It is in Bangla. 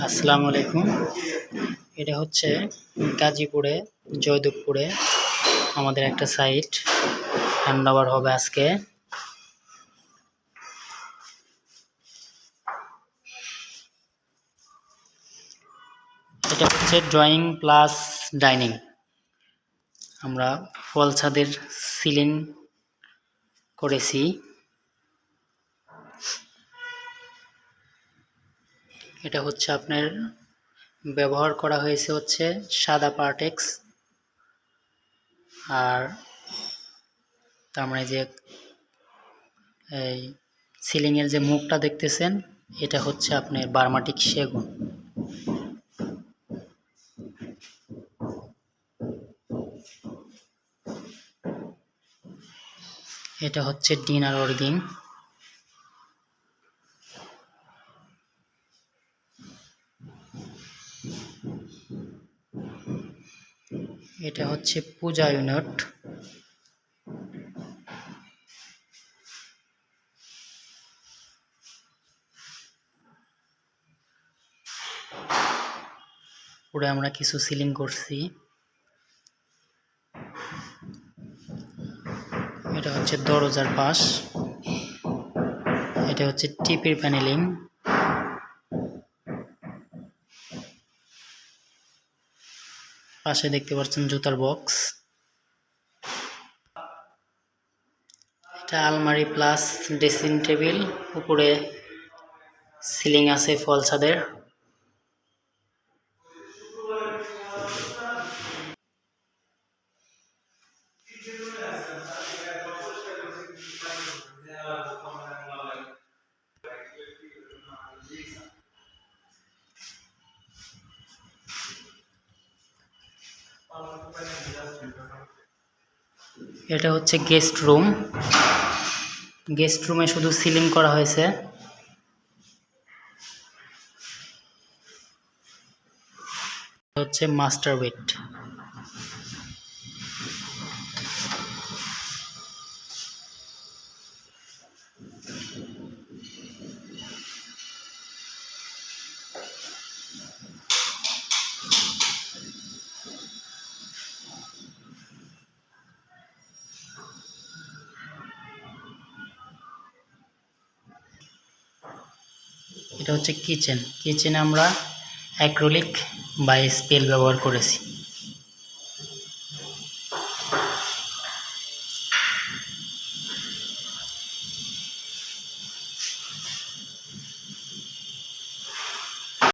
আসসালামু আলাইকুম। এটা হচ্ছে গাজীপুরে জয়দেবপুরে আমাদের একটা সাইট হ্যান্ডওভার হবে আজকে। এটা হচ্ছে ড্রয়িং প্লাস ডাইনিং। আমরা ফল ছাদের সিলিং করেছি। এটা হচ্ছে আপনার ব্যবহার করা হয়েছে হচ্ছে সাদা পার্টেক্স, আর তার মানে যে এই সিলিংয়ের যে মুখটা দেখতেছেন এটা হচ্ছে আপনার বার্মাটিক সেগুন। এটা হচ্ছে ডিনার অর্গিং। এটা হচ্ছে পূজা ইউনিট। পুরো আমরা কিছু সিলিং করছি। এটা হচ্ছে দরজার পাশ। এটা হচ্ছে টিপির প্যানেলিং। পাশে দেখতে পাচ্ছেন জুতার বক্স। এটা আলমারি প্লাস ড্রেসিং টেবিল। উপরে সিলিং আছে ফল ছাদের। এটা হচ্ছে গেস্ট রুম। গেস্ট রুমে শুধু সিলিং করা হয়েছে। হচ্ছে মাস্টার বেড। এটা হচ্ছে কিচেনে আমরা অ্যাক্রিলিক বা স্পেল ব্যবহার করেছি।